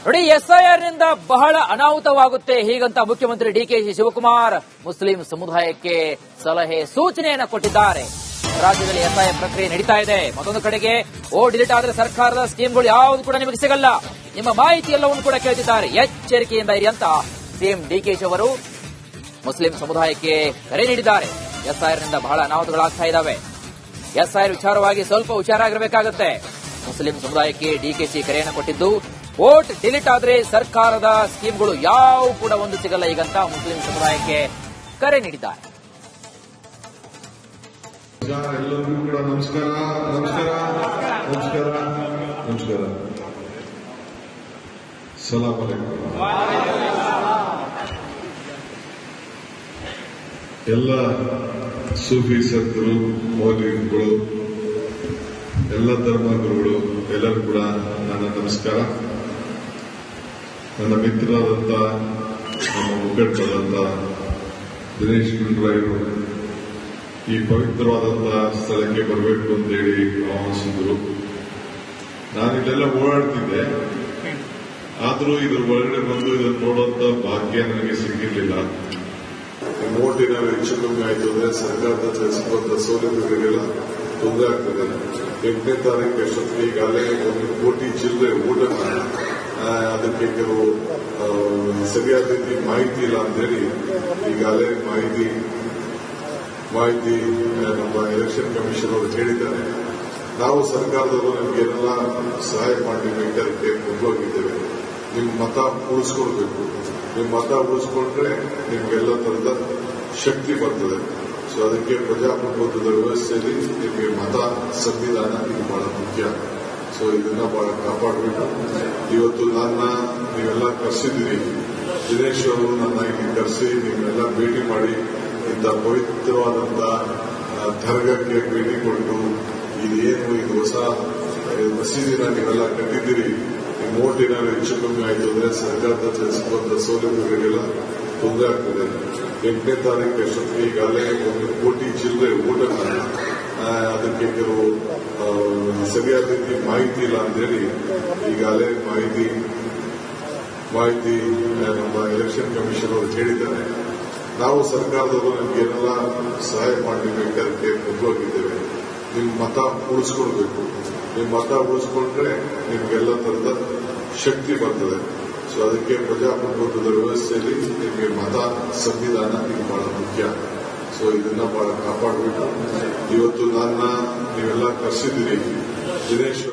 ನೋಡಿ, ಎಸ್ಐಆರ್ ನಿಂದ ಬಹಳ ಅನಾಹುತವಾಗುತ್ತೆ ಹೀಗಂತ ಮುಖ್ಯಮಂತ್ರಿ ಡಿಕೆಶಿ ಶಿವಕುಮಾರ್ ಮುಸ್ಲಿಂ ಸಮುದಾಯಕ್ಕೆ ಸಲಹೆ ಸೂಚನೆಯನ್ನು ಕೊಟ್ಟಿದ್ದಾರೆ. ರಾಜ್ಯದಲ್ಲಿ ಎಸ್ಐಆರ್ ಪ್ರಕ್ರಿಯೆ ನಡೀತಾ ಇದೆ. ಮತ್ತೊಂದು ಕಡೆಗೆ ಡಿಲೀಟ್ ಆದ್ರೆ ಸರ್ಕಾರದ ಸ್ಕೀಮ್ಗಳು ಯಾವುದು ಕೂಡ ನಿಮಗೆ ಸಿಗಲ್ಲ, ನಿಮ್ಮ ಮಾಹಿತಿ ಎಲ್ಲವನ್ನು ಕೂಡ ಕೇಳ್ತಿದ್ದಾರೆ. ಎಚ್ಚರಿಕೆಯಿಂದ ಇರಿ ಅಂತ ಸಿಎಂ ಡಿಕೆಶಿ ಅವರು ಮುಸ್ಲಿಂ ಸಮುದಾಯಕ್ಕೆ ಕರೆ ನೀಡಿದ್ದಾರೆ. ಎಸ್ಐಆರ್ ನಿಂದ ಬಹಳ ಅನಾಹುತಗಳಾಗ್ತಾ ಇದ್ದಾವೆ. ಎಸ್ಐಆರ್ ವಿಚಾರವಾಗಿ ಸ್ವಲ್ಪ ಹುಷಾರಾಗಿರಬೇಕಾಗುತ್ತೆ. ಮುಸ್ಲಿಂ ಸಮುದಾಯಕ್ಕೆ ಡಿಕೆಶಿ ಕರೆಯನ್ನು ಕೊಟ್ಟಿದ್ದು, ವೋಟ್ ಡಿಲೀಟ್ ಆದ್ರೆ ಸರ್ಕಾರದ ಸ್ಕೀಮ್ಗಳು ಯಾವ ಕೂಡ ಒಂದು ಸಿಗಲ್ಲ ಈಗಂತ ಮುಸ್ಲಿಂ ಸಮುದಾಯಕ್ಕೆ ಕರೆ ನೀಡಿದ್ದಾರೆ. ಎಲ್ಲರಿಗೂ ಕೂಡ ನಮಸ್ಕಾರ. ಸಲಾಂ ಅಲೈಕುಂ. ಎಲ್ಲ ಸೂಫಿ ಸಂತರು, ಮೌಲ್ವಿಗಳು, ಎಲ್ಲ ಧರ್ಮಗುರುಗಳು ಎಲ್ಲರೂ ಕೂಡ ನನ್ನ ನಮಸ್ಕಾರ. ನನ್ನ ಮಿತ್ರರಾದಂಥ, ನಮ್ಮ ಮುಖಂಡರಾದಂಥ ದಿನೇಶ್ ಗುಂಡೂರಾಯರು ಈ ಪವಿತ್ರವಾದಂತಹ ಸ್ಥಳಕ್ಕೆ ಬರಬೇಕು ಅಂತ ಹೇಳಿ ಆಹ್ವಾನಿಸಿದ್ರು. ನಾನಿಲ್ಲೆಲ್ಲ ಓಡಾಡ್ತಿದ್ದೆ, ಆದರೂ ಇದ್ರ ಒಳಗಡೆ ಬಂದು ಇದನ್ನು ನೋಡುವಂತ ಭಾಗ್ಯ ನನಗೆ ಸಿಕ್ಕಿರಲಿಲ್ಲ. ಓಟಿನ ಹೆಚ್ಚು ಕಮ್ಮಿ ಆಯಿತು ಅಂದ್ರೆ ಸರ್ಕಾರದ ಸಿಗುವಂತ ಸೌಲಭ್ಯಗಳಿಗೆಲ್ಲ ತೊಂದರೆ ಆಗ್ತದೆ. 8ನೇ ತಾರೀಕು ಅಷ್ಟೊತ್ತಿಗೆ ಈಗಾಗಲೇ 1 ಕೋಟಿ ಚಿಲ್ಲರೆ ಊಟನ ಅದಕ್ಕೆ ಕೆಲವು ಸರಿಯಾದ ರೀತಿ ಮಾಹಿತಿ ಇಲ್ಲ ಅಂತೇಳಿ ಈಗಾಗಲೇ ಮಾಹಿತಿ ನಮ್ಮ ಎಲೆಕ್ಷನ್ ಕಮಿಷನ್ ಅವರು ಹೇಳಿದ್ದಾರೆ. ನಾವು ಸರ್ಕಾರದವರು ನಿಮಗೆಲ್ಲ ಸಹಾಯ ಮಾಡಲಿಕ್ಕೆ ಅದಕ್ಕೆ ಮುಂದೋಗಿದ್ದೇವೆ. ನಿಮ್ಮ ಮತ ಉಳಿಸ್ಕೊಳ್ಬೇಕು. ನಿಮ್ಮ ಮತ ಉಳಿಸ್ಕೊಂಡ್ರೆ ನಿಮ್ಗೆಲ್ಲ ತರದ ಶಕ್ತಿ ಬರ್ತದೆ. ಸೊ ಅದಕ್ಕೆ ಪ್ರಜಾಪ್ರಭುತ್ವದ ವ್ಯವಸ್ಥೆಯಲ್ಲಿ ನಿಮಗೆ ಮತ, ಸಂವಿಧಾನ ಇದು ಬಹಳ ಮುಖ್ಯ. ಸೊ ಇದನ್ನ ಬಹಳ ಕಾಪಾಡಬೇಕು. ಇವತ್ತು ನೀವೆಲ್ಲ ಕರೆಸಿದ್ದೀರಿ. ದಿನೇಶ್ ಅವರು ನನ್ನ ಇಲ್ಲಿ ಕರೆಸಿ ನಿಮ್ಮೆಲ್ಲ ಭೇಟಿ ಮಾಡಿ ಇಂಥ ಪವಿತ್ರವಾದಂತಹ ದರ್ಗಕ್ಕೆ ಭೇಟಿ ಕೊಟ್ಟು ಇದು ಹೊಸ ಮಸೀದಿನ ನೀವೆಲ್ಲ ಕಟ್ಟಿದ್ದೀರಿ. ನಿಮ್ಮ ಓಟಿನ ಹೆಚ್ಚು ಕಮ್ಮಿ ಆಯಿತು ಅಂದ್ರೆ ಸರ್ಕಾರದ ಸಿಗುವಂತ ಸೌಲಭ್ಯಗಳಿಗೆಲ್ಲ ತೊಂದರೆ ಆಗ್ತದೆ. 8ನೇ ತಾರೀಕು ಅಷ್ಟೊತ್ತಿಗೆ ಈಗಾಗಲೇ 1 ಕೋಟಿ ಚಿಲ್ಲರೆ ಊಟನ ಅದಕ್ಕೆ ಕೆಲವು ಸರಿಯಾದ ರೀತಿ ಮಾಹಿತಿ ಇಲ್ಲ ಅಂತೇಳಿ ಈಗಾಗಲೇ ಮಾಹಿತಿ ನಮ್ಮ ಎಲೆಕ್ಷನ್ ಕಮಿಷನ್ ಅವರು ಹೇಳಿದ್ದಾರೆ. ನಾವು ಸರ್ಕಾರದವರು ನಿಮಗೆಲ್ಲ ಸಹಾಯ ಮಾಡಲಿಕ್ಕೆ ಅದಕ್ಕೆ ಮುಂದೋಗಿದ್ದೇವೆ. ನಿಮ್ಮ ಮತ ಉಳಿಸ್ಕೊಳ್ಬೇಕು. ನಿಮ್ಮ ಮತ ಉಳಿಸ್ಕೊಂಡ್ರೆ ನಿಮ್ಗೆಲ್ಲ ತರದ ಶಕ್ತಿ ಬರ್ತದೆ. ಸೊ ಅದಕ್ಕೆ ಪ್ರಜಾಪ್ರಭುತ್ವದ ವ್ಯವಸ್ಥೆಯಲ್ಲಿ ನಿಮಗೆ ಮತ, ಸಂವಿಧಾನ ಇದು ಬಹಳ ಮುಖ್ಯ. ಸೊ ಇದನ್ನ ಬಹಳ ಕಾಪಾಡಬೇಕು. ಇವತ್ತು ನೀವೆಲ್ಲ ಕರೆಸಿದ್ದೀರಿ. ದಿನೇಶ್